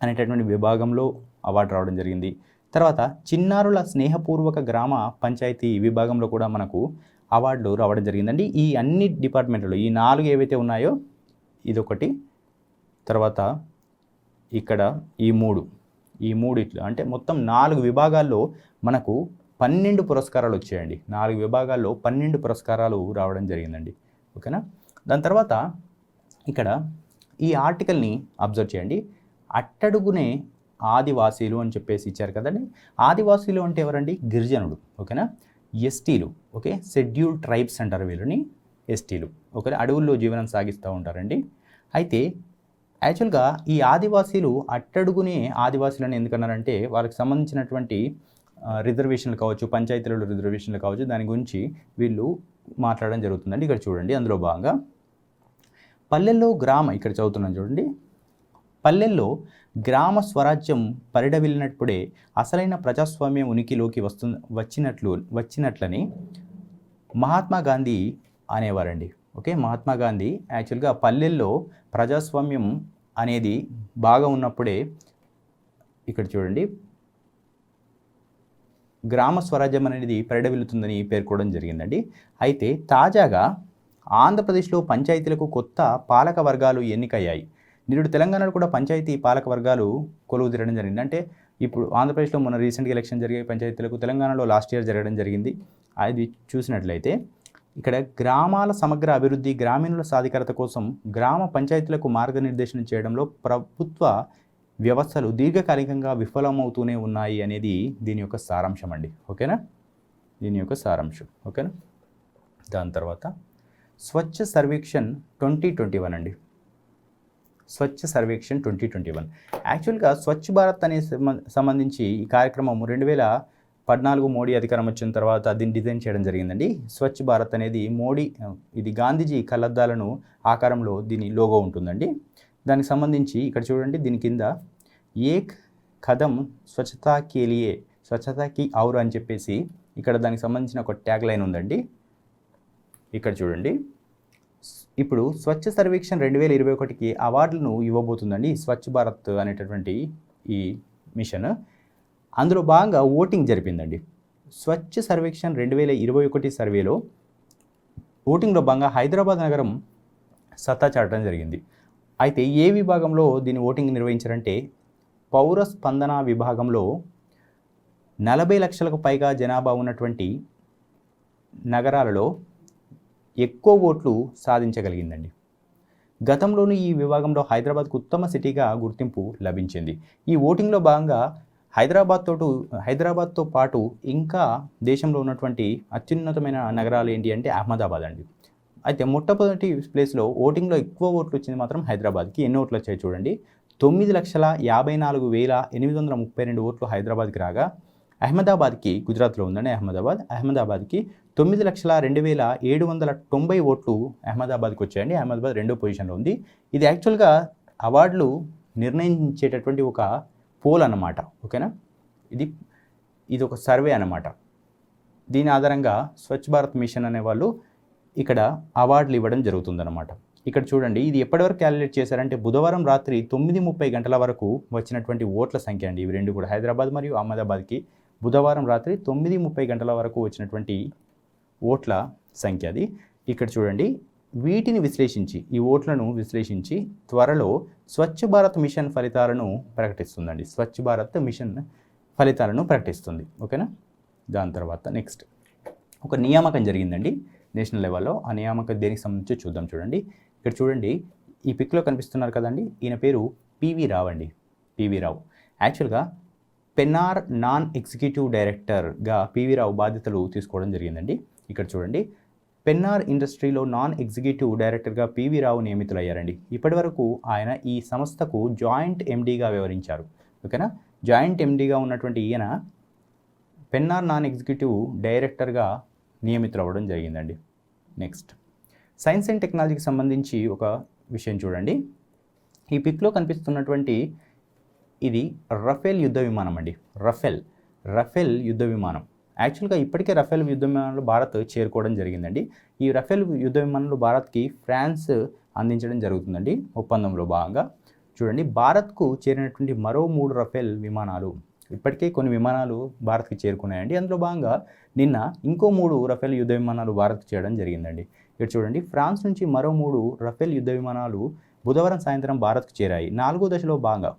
అనేటటువంటి విభాగంలో అవార్డు రావడం జరిగింది. తర్వాత చిన్నారుల స్నేహపూర్వక గ్రామ పంచాయతీ విభాగంలో కూడా మనకు అవార్డులు రావడం జరిగిందండి. ఈ అన్ని డిపార్ట్మెంట్లో ఈ 4 ఏవైతే ఉన్నాయో ఇదొకటి, తర్వాత ఇక్కడ ఈ 3 ఇట్లా అంటే మొత్తం 4 విభాగాల్లో మనకు 12 పురస్కారాలు వచ్చాయండి. 4 విభాగాల్లో 12 పురస్కారాలు రావడం జరిగిందండి. ఓకేనా? దాని తర్వాత ఇక్కడ ఈ ఆర్టికల్ని అబ్జర్వ్ చేయండి. అట్టడుగునే ఆదివాసీలు అని చెప్పేసి ఇచ్చారు కదండి. ఆదివాసీలు అంటే ఎవరండి? గిరిజనుడు. ఓకేనా? ఎస్టీలు. ఓకే, షెడ్యూల్డ్ ట్రైబ్స్ అంటారు వీళ్ళని, ఎస్టీలు. ఓకే, అడవుల్లో జీవనం సాగిస్తూ ఉంటారండి. అయితే యాక్చువల్గా ఈ ఆదివాసీలు అట్టడుగునే ఆదివాసీలను ఎందుకన్నారంటే వాళ్ళకి సంబంధించినటువంటి రిజర్వేషన్లు కావచ్చు, పంచాయతీలలో రిజర్వేషన్లు కావచ్చు, దాని గురించి వీళ్ళు మాట్లాడడం జరుగుతుందండి. ఇక్కడ చూడండి, అందులో భాగంగా పల్లెల్లో ఇక్కడ చదువుతున్నాను చూడండి, పల్లెల్లో గ్రామ స్వరాజ్యం పరిడవిల్లినప్పుడే అసలైన ప్రజాస్వామ్యం ఉనికిలోకి వచ్చినట్లని మహాత్మా గాంధీ అనేవారండి. ఓకే, మహాత్మా గాంధీ యాక్చువల్గా పల్లెల్లో ప్రజాస్వామ్యం అనేది బాగా ఉన్నప్పుడే ఇక్కడ చూడండి గ్రామ స్వరాజ్యం అనేది పరిడవిల్లుతుందని పేర్కోవడం జరిగిందండి. అయితే తాజాగా ఆంధ్రప్రదేశ్లో పంచాయతీలకు కొత్త పాలక వర్గాలు ఎన్నికయ్యాయి. నేడు తెలంగాణలో కూడా పంచాయతీ పాలక వర్గాలు కొలువు తీరడం జరిగింది. అంటే ఇప్పుడు ఆంధ్రప్రదేశ్లో మొన్న రీసెంట్గా ఎలక్షన్ జరిగే పంచాయతీలకు, తెలంగాణలో లాస్ట్ ఇయర్ జరగడం జరిగింది. అది చూసినట్లయితే ఇక్కడ గ్రామాల సమగ్ర అభివృద్ధి, గ్రామీణుల సాధికారత కోసం గ్రామ పంచాయతీలకు మార్గనిర్దేశనం చేయడంలో ప్రభుత్వ వ్యవస్థలు దీర్ఘకాలికంగా విఫలమవుతూనే ఉన్నాయి అనేది దీని యొక్క సారాంశం అండి. ఓకేనా? దీని యొక్క సారాంశం. ఓకేనా? దాని తర్వాత స్వచ్ఛ సర్వేక్షణ్ 2021 అండి. స్వచ్ఛ సర్వేక్షణ్ 2021 యాక్చువల్గా స్వచ్ఛ భారత్ అనే సంబంధించి ఈ కార్యక్రమం 2014 మోడీ అధికారం వచ్చిన తర్వాత దీన్ని డిజైన్ చేయడం జరిగిందండి. స్వచ్ఛ భారత్ అనేది ఇది గాంధీజీ కళ్ళద్దాలను ఆకారంలో దీని లోగో ఉంటుందండి. దానికి సంబంధించి ఇక్కడ చూడండి, దీని కింద ఏక్ కదమ్ స్వచ్ఛతా కే లియే స్వచ్ఛతా కి ఔర్ అని చెప్పేసి ఇక్కడ దానికి సంబంధించిన ఒక ట్యాగ్ లైన్ ఉందండి. ఇక్కడ చూడండి, ఇప్పుడు స్వచ్ఛ సర్వేక్షణ్ 2021కి అవార్డులను ఇవ్వబోతుందండి స్వచ్ఛ భారత్ అనేటటువంటి ఈ మిషన్. అందులో భాగంగా ఓటింగ్ జరిపిందండి. స్వచ్ఛ సర్వేక్షణ్ 2021 సర్వేలో ఓటింగ్లో భాగంగా హైదరాబాద్ నగరం సత్తా చాటడం జరిగింది. అయితే ఏ విభాగంలో దీని ఓటింగ్ నిర్వహించారంటే పౌర స్పందన విభాగంలో 40 లక్షలకు పైగా జనాభా ఉన్నటువంటి నగరాలలో ఎక్కువ ఓట్లు సాధించగలిగిందండి. గతంలోనూ ఈ విభాగంలో హైదరాబాద్కు ఉత్తమ సిటీగా గుర్తింపు లభించింది. ఈ ఓటింగ్లో భాగంగా హైదరాబాద్తో పాటు ఇంకా దేశంలో ఉన్నటువంటి అత్యున్నతమైన నగరాలు ఏంటి అంటే అహ్మదాబాద్ అండి. అయితే మొట్టమొదటి ప్లేస్లో ఓటింగ్లో ఎక్కువ ఓట్లు వచ్చింది మాత్రం హైదరాబాద్కి. ఎన్ని ఓట్లు వచ్చాయి చూడండి, 9,54,832 ఓట్లు హైదరాబాద్కి రాగా, అహ్మదాబాద్కి, గుజరాత్లో ఉందండి అహ్మదాబాద్కి 9,02,790 ఓట్లు అహ్మదాబాద్కి వచ్చాయండి. అహ్మదాబాద్ రెండో పొజిషన్లో ఉంది. ఇది యాక్చువల్గా అవార్డులు నిర్ణయించేటటువంటి ఒక పోల్ అన్నమాట. ఓకేనా, ఇది ఒక సర్వే అన్నమాట. దీని ఆధారంగా స్వచ్ఛ భారత్ మిషన్ అనేవాళ్ళు ఇక్కడ అవార్డులు ఇవ్వడం జరుగుతుందన్నమాట. ఇక్కడ చూడండి, ఇది ఎప్పటివరకు క్యాలిక్యులేట్ చేశారంటే బుధవారం రాత్రి 9:30 గంటల వరకు వచ్చినటువంటి ఓట్ల సంఖ్య అండి. ఇవి రెండు కూడా హైదరాబాద్ మరియు అహ్మదాబాద్కి బుధవారం రాత్రి 9:30 గంటల వరకు వచ్చినటువంటి ఓట్ల సంఖ్య అది. ఇక్కడ చూడండి, వీటిని విశ్లేషించి, ఈ ఓట్లను విశ్లేషించి త్వరలో స్వచ్ఛ భారత్ మిషన్ ఫలితాలను ప్రకటిస్తుందండి. స్వచ్ఛ భారత్ మిషన్ ఫలితాలను ప్రకటిస్తుంది. ఓకేనా, దాని తర్వాత నెక్స్ట్ ఒక నియామకం జరిగిందండి నేషనల్ లెవెల్లో. ఆ నియామకం దేనికి సంబంధించి చూద్దాం. చూడండి, ఇక్కడ చూడండి, ఈ పిక్లో కనిపిస్తున్నారు కదండి, ఈయన పేరు పివి రావు అండి. పివి రావు యాక్చువల్గా పెన్నార్ నాన్ ఎగ్జిక్యూటివ్ డైరెక్టర్గా పివి రావు బాధ్యతలు తీసుకోవడం జరిగిందండి. ఇక్కడ చూడండి, పెన్నార్ ఇండస్ట్రీలో నాన్ ఎగ్జిక్యూటివ్ డైరెక్టర్గా పివి రావు నియమితులయ్యారండి. ఇప్పటి వరకు ఆయన ఈ సంస్థకు జాయింట్ ఎండీగా వ్యవహరించారు. ఓకేనా, జాయింట్ ఎండీగా ఉన్నటువంటి ఈయన పెన్నార్ నాన్ ఎగ్జిక్యూటివ్ డైరెక్టర్గా నియమితులవ్వడం జరిగిందండి. నెక్స్ట్ సైన్స్ అండ్ టెక్నాలజీకి సంబంధించి ఒక విషయం చూడండి. ఈ పిక్లో కనిపిస్తున్నటువంటి ఇది రఫేల్ యుద్ధ విమానం అండి. రఫేల్ యుద్ధ విమానం యాక్చువల్గా ఇప్పటికే రఫేల్ యుద్ధ విమానాలు భారత్ చేరుకోవడం జరిగిందండి. ఈ రఫేల్ యుద్ధ విమానాలు భారత్కి ఫ్రాన్స్ అందించడం జరుగుతుందండి ఒప్పందంలో భాగంగా. చూడండి, భారత్కు చేరినటువంటి మరో 3 రఫేల్ విమానాలు, ఇప్పటికే కొన్ని విమానాలు భారత్కి చేరుకున్నాయండి. అందులో భాగంగా నిన్న ఇంకో 3 రఫేల్ యుద్ధ విమానాలు భారత్కి చేయడం జరిగిందండి. ఇక్కడ చూడండి, ఫ్రాన్స్ నుంచి మరో 3 రఫేల్ యుద్ధ విమానాలు బుధవారం సాయంత్రం భారత్కు చేరాయి. 4వ దశలో భాగంగా,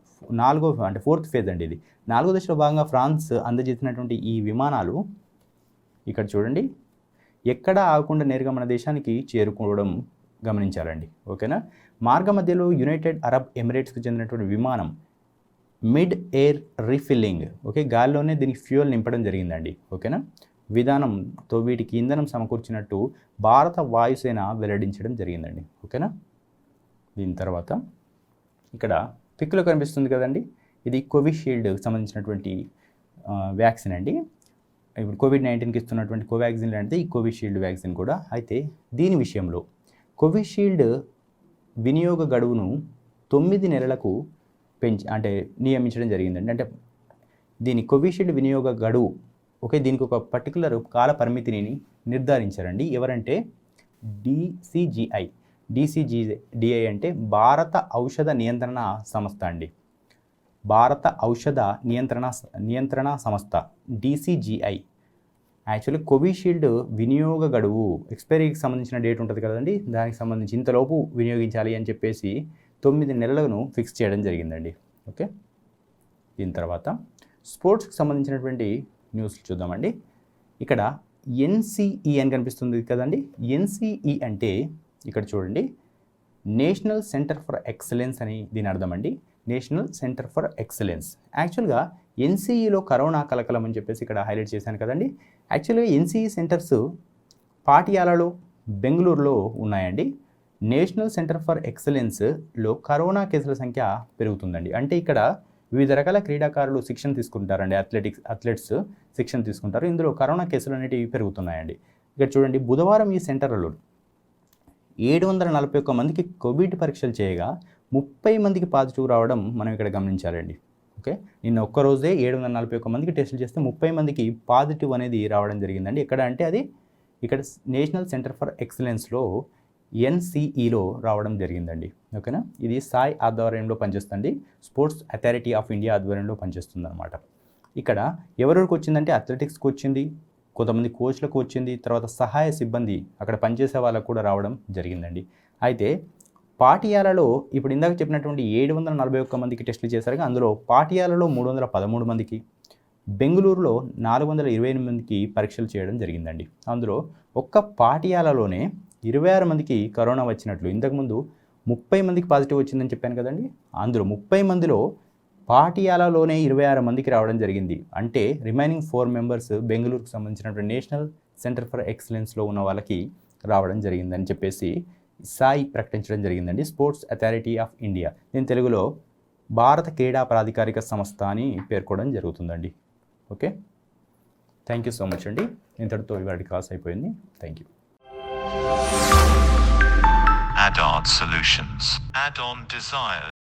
ఫోర్త్ ఫేజ్ అండి ఇది. 4వ దశలో భాగంగా ఫ్రాన్స్ అందజేసినటువంటి ఈ విమానాలు ఇక్కడ చూడండి, ఎక్కడా ఆగకుండా నేరుగా మన దేశానికి చేరుకోవడం గమనించాలండి. ఓకేనా, మార్గ మధ్యలో యునైటెడ్ అరబ్ ఎమిరేట్స్కి చెందినటువంటి విమానం మిడ్ ఎయిర్ రీఫిల్లింగ్, ఓకే, గాల్లోనే దీనికి ఫ్యూయల్ నింపడం జరిగిందండి. ఓకేనా, విధానంతో వీటికి ఇంధనం సమకూర్చినట్టు భారత వాయుసేన వెల్లడించడం జరిగిందండి. ఓకేనా, దీని తర్వాత ఇక్కడ పిక్లో కనిపిస్తుంది కదండి, ఇది కోవిషీల్డ్కి సంబంధించినటువంటి వ్యాక్సిన్ అండి. ఇప్పుడు కోవిడ్-19కి ఇస్తున్నటువంటి కోవాక్సిన్ లాంటిది ఈ కోవిషీల్డ్ వ్యాక్సిన్ కూడా. అయితే దీని విషయంలో కోవిషీల్డ్ వినియోగ గడువును 9 నెలలకు నియమించడం జరిగిందండి. అంటే దీని కోవిషీల్డ్ వినియోగ గడువు, ఓకే, దీనికి ఒక పర్టికులర్ కాల పరిమితిని నిర్ధారించారండి. ఎవరంటే DCGI అంటే భారత ఔషధ నియంత్రణ సంస్థ అండి. భారత ఔషధ నియంత్రణ సంస్థ DCGI యాక్చువల్లీ కోవిషీల్డ్ వినియోగ గడువు ఎక్స్పైరీకి సంబంధించిన డేట్ ఉంటుంది కదండి, దానికి సంబంధించి ఇంతలోపు వినియోగించాలి అని చెప్పేసి 9 నెలలను ఫిక్స్ చేయడం జరిగిందండి. ఓకే, దీని తర్వాత స్పోర్ట్స్కి సంబంధించినటువంటి న్యూస్ చూద్దామండి. ఇక్కడ NCE అని కనిపిస్తుంది కదండి. NCE అంటే ఇక్కడ చూడండి, నేషనల్ సెంటర్ ఫర్ ఎక్సలెన్స్ అని దీని అర్థం అండి. National centre for excellence. యాక్చువల్గా NCEలో కరోనా కలకలం అని చెప్పేసి ఇక్కడ హైలైట్ చేశాను కదండి. యాక్చువల్గా NCE సెంటర్స్ పాటియాలలో, బెంగళూరులో ఉన్నాయండి. నేషనల్ సెంటర్ ఫర్ ఎక్సలెన్స్లో కరోనా కేసుల సంఖ్య పెరుగుతుందండి. అంటే ఇక్కడ వివిధ రకాల క్రీడాకారులు శిక్షణ తీసుకుంటారండి, అథ్లెట్స్ శిక్షణ తీసుకుంటారు. ఇందులో కరోనా కేసులు అనేటివి పెరుగుతున్నాయండి. ఇక్కడ చూడండి, బుధవారం ఈ సెంటర్లలో 741 మందికి కోవిడ్ పరీక్షలు చేయగా 30 మందికి పాజిటివ్ రావడం మనం ఇక్కడ గమనించాలండి. ఓకే, నిన్న ఒక్కరోజే 741 మందికి టెస్టులు చేస్తే 30 మందికి పాజిటివ్ అనేది రావడం జరిగిందండి. ఎక్కడ అంటే అది ఇక్కడ నేషనల్ సెంటర్ ఫర్ ఎక్సలెన్స్లో NCEలో రావడం జరిగిందండి. ఓకేనా, ఇది సాయ్ ఆధ్వర్యంలో పనిచేస్తుంది, స్పోర్ట్స్ అథారిటీ ఆఫ్ ఇండియా ఆధ్వర్యంలో పనిచేస్తుంది అనమాట. ఇక్కడ ఎవరెవరికి వచ్చిందంటే అథ్లెటిక్స్కి వచ్చింది, కొంతమంది కోచ్లకు వచ్చింది, తర్వాత సహాయ సిబ్బంది అక్కడ పనిచేసే వాళ్ళకు కూడా రావడం జరిగిందండి. అయితే పాటియాలలో ఇప్పుడు ఇందాక చెప్పినటువంటి 741 మందికి టెస్టులు చేశారు. అందులో పాటియాలలో 313 మందికి, బెంగళూరులో 428 మందికి పరీక్షలు చేయడం జరిగిందండి. అందులో ఒక్క పాటియాలలోనే 26 మందికి కరోనా వచ్చినట్లు, ఇంతకుముందు 30 మందికి పాజిటివ్ వచ్చిందని చెప్పాను కదండి. అందులో 30 మందిలో పాటియాలలోనే 26 మందికి రావడం జరిగింది. అంటే రిమైనింగ్ 4 మెంబర్స్ బెంగళూరుకు సంబంధించినటువంటి నేషనల్ సెంటర్ ఫర్ ఎక్సలెన్స్లో ఉన్న వాళ్ళకి రావడం జరిగిందని చెప్పేసి సాయి ప్రకటించడం జరిగిందండి. స్పోర్ట్స్ అథారిటీ ఆఫ్ ఇండియా, నేను తెలుగులో భారత క్రీడా ప్రాధికారిక సంస్థ అని పేర్కోవడం జరుగుతుందండి. Okay, thank you so much అండి. ఇంతటితో ఇవాళ క్లాస్ అయిపోయింది. Thank you. Add-on solutions. Add-on desires.